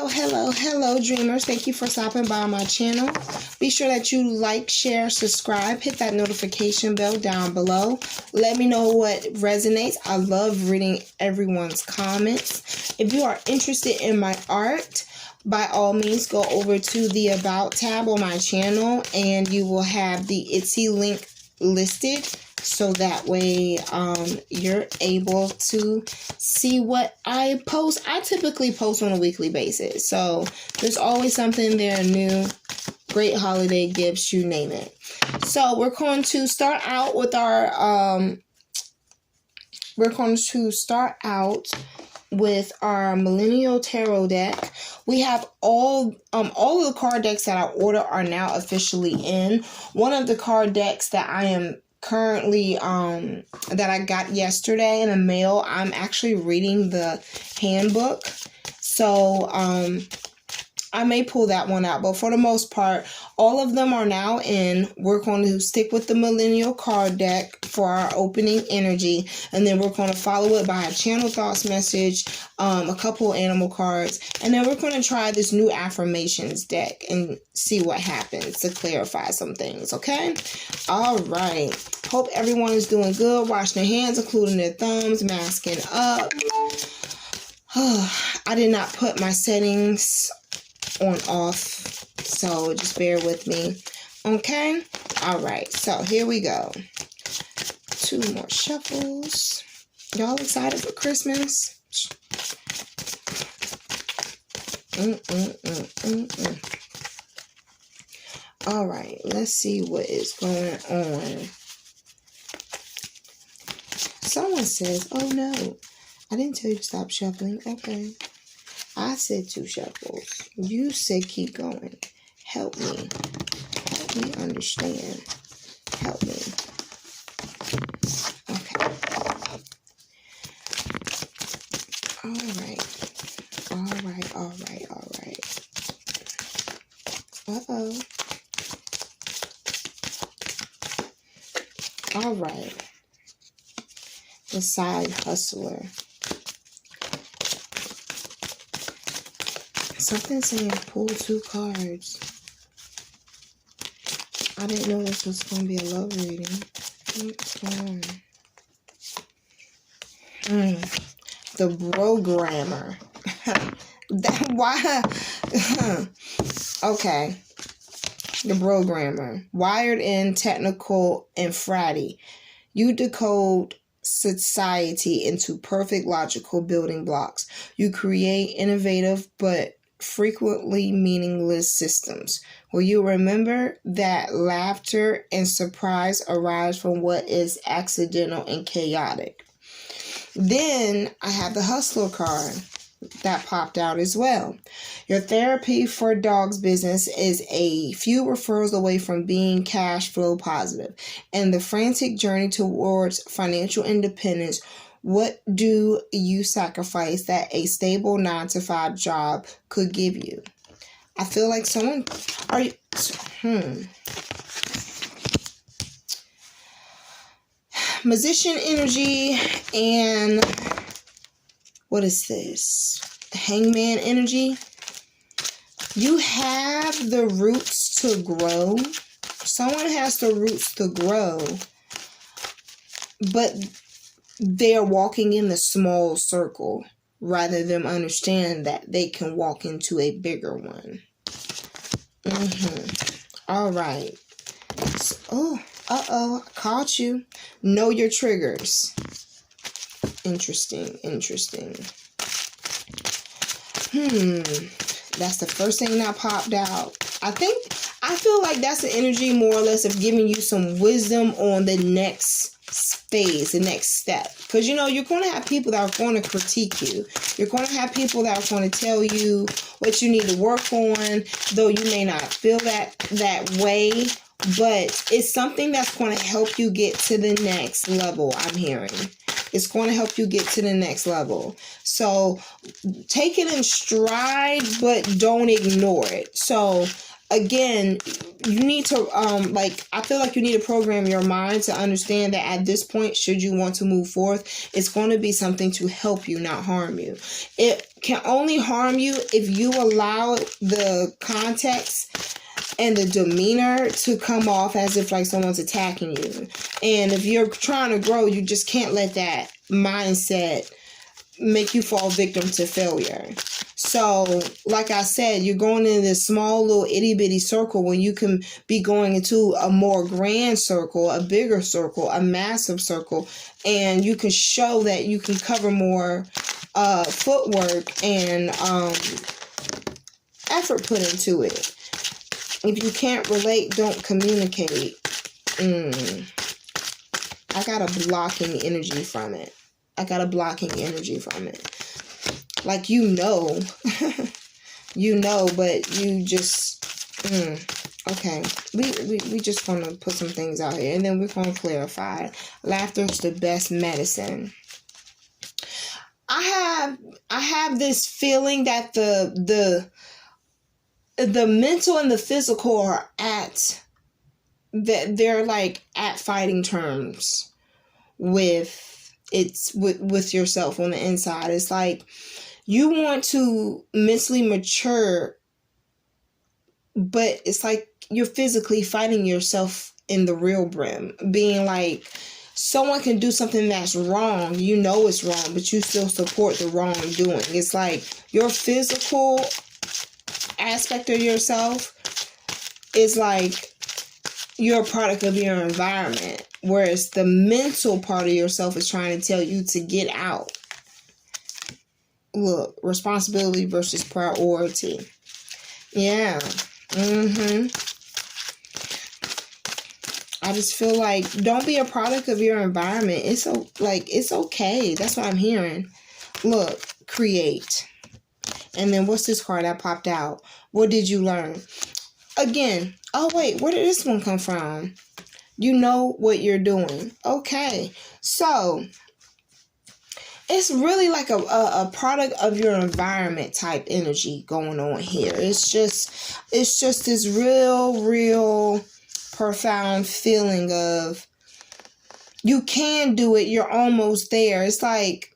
Hello, dreamers. Thank you for stopping by my channel. Be sure that you like, share, subscribe, hit that notification bell down below. Let me know what resonates. I love reading everyone's comments. If you are interested in my art, by all means, go over to the About tab on my channel and you will have the Etsy link listed. So that way you're able to see what I post. I typically post on a weekly basis. So there's always something there new. Great holiday gifts, you name it. So we're going to start out with our Millennial Tarot deck. We have all of the card decks that I order are now officially in. One of the card decks that I am currently that I got yesterday in the mail, I'm actually reading the handbook, so I may pull that one out, but for the most part all of them are now in. We're going to stick with the Millennial card deck for our opening energy, and then we're going to follow it by a channel thoughts message, a couple animal cards, and then we're going to try this new affirmations deck and see what happens to clarify some things. Okay, all right, hope everyone is doing good, washing their hands, including their thumbs, masking up. I did not put my settings on off, so just bear with me. Okay, all right, so here we go. 2 more shuffles. Y'all excited for Christmas? All right, let's see what is going on. Someone says, oh no, I didn't tell you to stop shuffling. Okay, I said 2 shuffles. You said keep going. Help me. Help me understand. Help me. Okay. All right. Uh-oh. All right. The side hustler. Something saying pull 2 cards. I didn't know this was going to be a love reading. What's going on? The programmer. Why? Okay. The programmer. Wired in, technical, and fratty. You decode society into perfect logical building blocks. You create innovative but frequently meaningless systems. Will you remember that laughter and surprise arise from what is accidental and chaotic? Then I have the hustler card that popped out as well. Your therapy for dog's business is a few referrals away from being cash flow positive, and the frantic journey towards financial independence. What do you sacrifice that a stable 9-to-5 job could give you? I feel like someone Musician energy, and what is this? Hangman energy. You have the roots to grow. Someone has the roots to grow, but they're walking in the small circle rather than understand that they can walk into a bigger one. All right. So, I caught you. Know your triggers. Interesting. That's the first thing that popped out. I feel like that's the energy more or less of giving you some wisdom on the next phase, the next step. Because, you're going to have people that are going to critique you. You're going to have people that are going to tell you what you need to work on, though you may not feel that way. But it's something that's going to help you get to the next level, I'm hearing. It's going to help you get to the next level. So take it in stride, but don't ignore it. So again, you need to I feel like you need to program your mind to understand that at this point, should you want to move forth, it's going to be something to help you, not harm you. It can only harm you if you allow the context and the demeanor to come off as if like someone's attacking you. And if you're trying to grow, you just can't let that mindset make you fall victim to failure. So, like I said, you're going in this small little itty bitty circle when you can be going into a more grand circle, a bigger circle, a massive circle, and you can show that you can cover more footwork and effort put into it. If you can't relate, don't communicate. I got a blocking energy from it. Like, you know, but you just, okay. We just going to put some things out here, and then we're going to clarify. Laughter is the best medicine. I have this feeling that the mental and the physical are they're like at fighting terms with yourself on the inside. It's like you want to mentally mature, but it's like you're physically fighting yourself in the real brim, being like, someone can do something that's wrong, you know it's wrong, but you still support the wrongdoing. It's like your physical aspect of yourself is like you're a product of your environment, whereas the mental part of yourself is trying to tell you to get out. Look, responsibility versus priority. Yeah. I just feel like don't be a product of your environment. It's okay. That's what I'm hearing. Look, create. And then what's this card that popped out? What did you learn? Again, oh wait, where did this one come from? You know what you're doing. Okay. So it's really like a product of your environment type energy going on here. It's just this real profound feeling of you can do it. You're almost there. It's like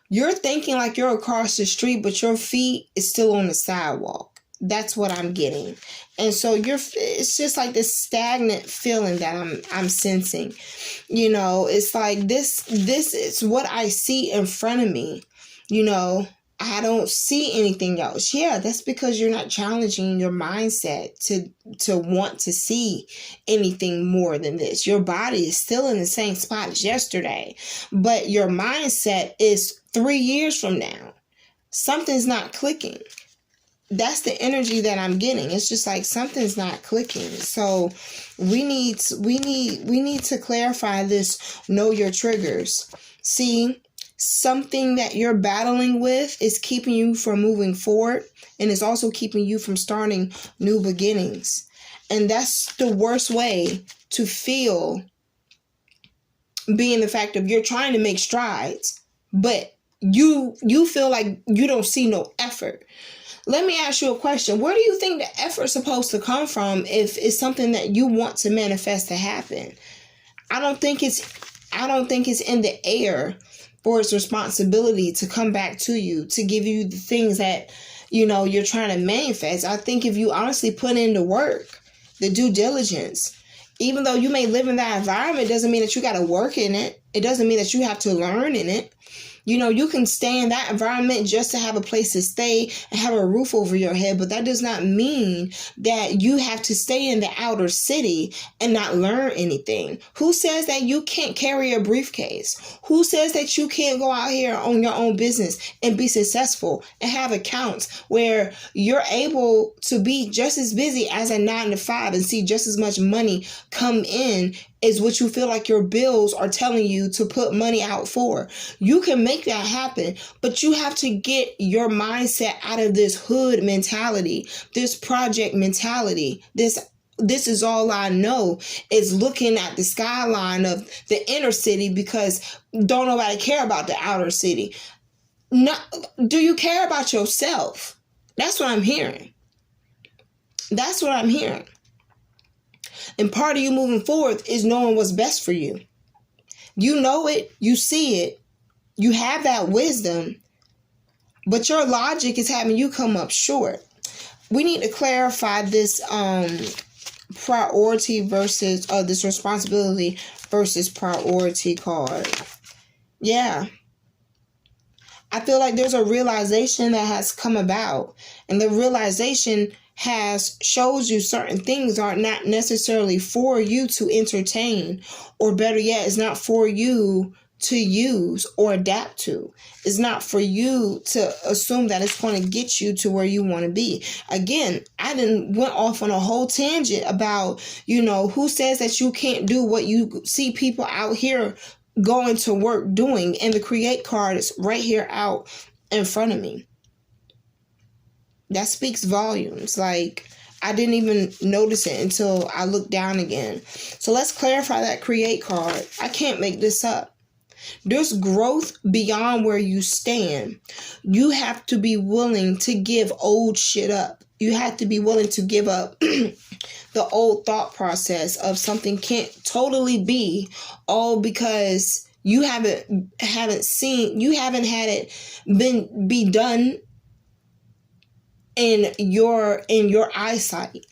you're thinking like you're across the street, but your feet is still on the sidewalk. That's what I'm getting. And so it's just like this stagnant feeling that I'm sensing. You know, it's like this is what I see in front of me. You know, I don't see anything else. Yeah, that's because you're not challenging your mindset to want to see anything more than this. Your body is still in the same spot as yesterday, but your mindset is 3 years from now. Something's not clicking. That's the energy that I'm getting. It's just like something's not clicking. So we need to clarify this. Know your triggers. See, something that you're battling with is keeping you from moving forward, and it's also keeping you from starting new beginnings. And that's the worst way to feel, being the fact of you're trying to make strides, but you feel like you don't see no effort. Let me ask you a question. Where do you think the effort is supposed to come from if it's something that you want to manifest to happen? I don't think it's in the air for its responsibility to come back to you, to give you the things that, you know, you're trying to manifest. I think if you honestly put in the work, the due diligence, even though you may live in that environment, doesn't mean that you got to work in it. It doesn't mean that you have to learn in it. You know, you can stay in that environment just to have a place to stay and have a roof over your head, but that does not mean that you have to stay in the outer city and not learn anything. Who says that you can't carry a briefcase? Who says that you can't go out here on your own business and be successful and have accounts where you're able to be just as busy as a 9 to 5 and see just as much money come in is what you feel like your bills are telling you to put money out for? You can make that happen, but you have to get your mindset out of this hood mentality, this project mentality, this is all I know, is looking at the skyline of the inner city because don't nobody care about the outer city. No, do you care about yourself? That's what I'm hearing. That's what I'm hearing. And part of you moving forward is knowing what's best for you. You know it. You see it. You have that wisdom. But your logic is having you come up short. We need to clarify this priority versus this responsibility versus priority card. Yeah. I feel like there's a realization that has come about, and the realization shows you certain things are not necessarily for you to entertain, or better yet, it's not for you to use or adapt to. It's not for you to assume that it's going to get you to where you want to be. Again, I went off on a whole tangent about, who says that you can't do what you see people out here going to work doing, and the create card is right here out in front of me. That speaks volumes. Like, I didn't even notice it until I looked down again. So let's clarify that create card. I can't make this up. There's growth beyond where you stand. You have to be willing to give old shit up. You have to be willing to give up the old thought process of something can't totally be all because you haven't had it be done in your eyesight.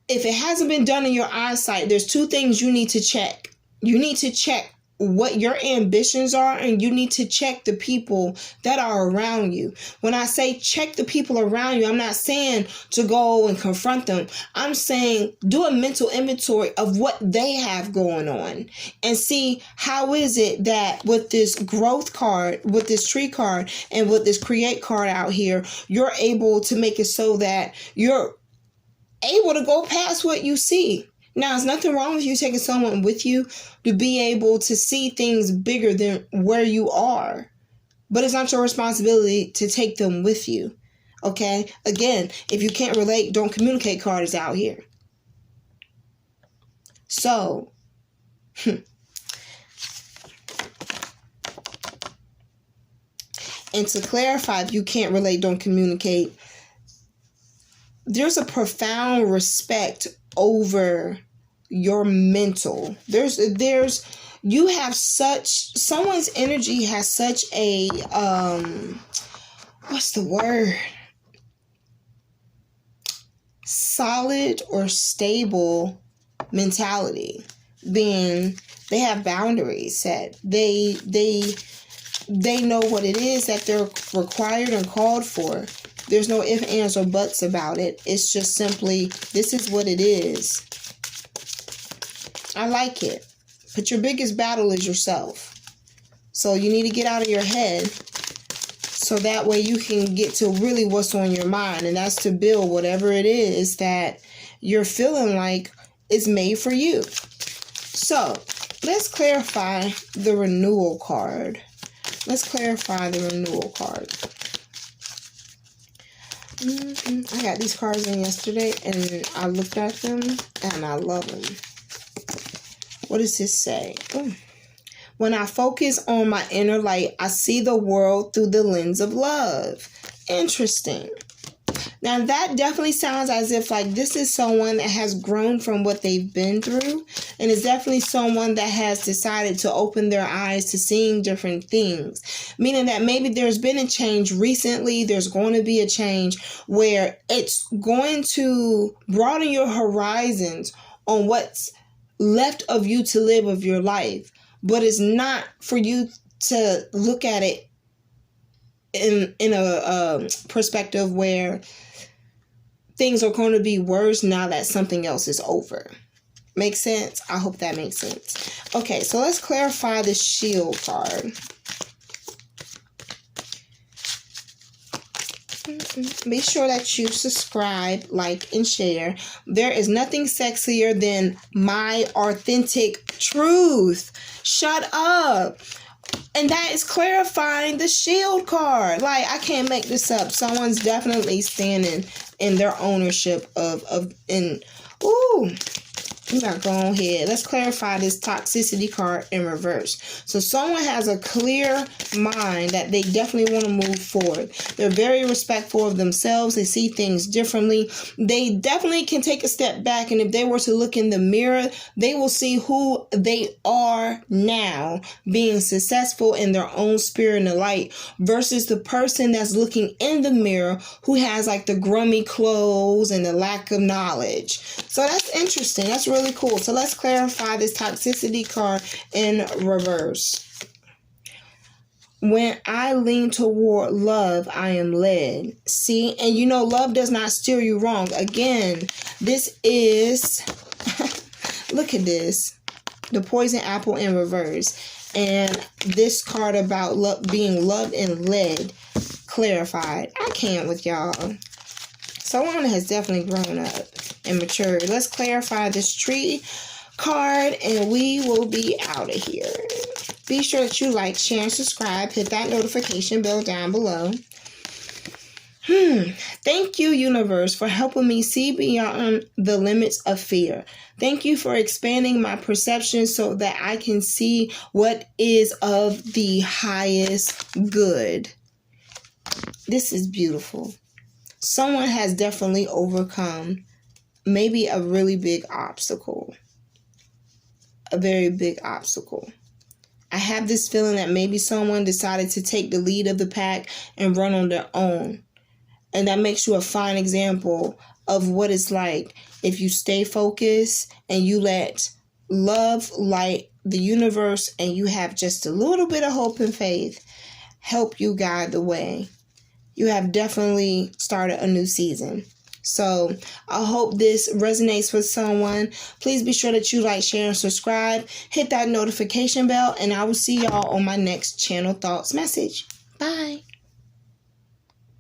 If it hasn't been done in your eyesight, there's two things you need to check. You need to check what your ambitions are, and you need to check the people that are around you. When I say check the people around you, I'm not saying to go and confront them. I'm saying do a mental inventory of what they have going on and see how is it that with this growth card, with this tree card, and with this create card out here, you're able to make it so that you're able to go past what you see. Now, there's nothing wrong with you taking someone with you to be able to see things bigger than where you are. But it's not your responsibility to take them with you. Okay? Again, if you can't relate, don't communicate card is out here. So, and to clarify, if you can't relate, don't communicate, there's a profound respect over your mental. You have someone's energy has such a what's the word? Solid or stable mentality. Being they have boundaries set. They know what it is that they're required and called for. There's no ifs, ands, or buts about it. It's just simply, this is what it is. I like it. But your biggest battle is yourself. So you need to get out of your head so that way you can get to really what's on your mind. And that's to build whatever it is that you're feeling like is made for you. So let's clarify the renewal card. Let's clarify the renewal card. I got these cards in yesterday and I looked at them and I love them. What does this say? Ooh. When I focus on my inner light, I see the world through the lens of love. Interesting. Now that definitely sounds as if like this is someone that has grown from what they've been through, and it's definitely someone that has decided to open their eyes to seeing different things, meaning that maybe there's been a change recently. There's going to be a change where it's going to broaden your horizons on what's left of you to live of your life, but it's not for you to look at it in a perspective where things are going to be worse now that something else is over. Make sense? I hope that makes sense. Okay, so let's clarify the shield card. Be sure that you subscribe, like, and share. There is nothing sexier than my authentic truth. Shut up. And that is clarifying the shield card. Like, I can't make this up. Someone's definitely standing in their ownership I'm not going ahead. Let's clarify this toxicity card in reverse. So someone has a clear mind that they definitely want to move forward. They're very respectful of themselves. They see things differently. They definitely can take a step back, and if they were to look in the mirror, they will see who they are now, being successful in their own spirit and the light, versus the person that's looking in the mirror who has like the grummy clothes and the lack of knowledge. So that's interesting. That's really cool. So let's clarify this toxicity card in reverse. When I lean toward love, I am led. See, and you know, love does not steer you wrong. Again, this is, look at this, the poison apple in reverse. And this card about love, being loved and led, clarified. I can't with y'all. Someone has definitely grown up and matured. Let's clarify this tree card, and we will be out of here. Be sure that you like, share, and subscribe. Hit that notification bell down below. Thank you, universe, for helping me see beyond the limits of fear. Thank you for expanding my perception so that I can see what is of the highest good. This is beautiful. Someone has definitely overcome maybe a really big obstacle. A very big obstacle. I have this feeling that maybe someone decided to take the lead of the pack and run on their own. And that makes you a fine example of what it's like if you stay focused and you let love, light, the universe, and you have just a little bit of hope and faith help you guide the way. You have definitely started a new season. So I hope this resonates with someone. Please be sure that you like, share, and subscribe. Hit that notification bell, and I will see y'all on my next Channel Thoughts message. Bye.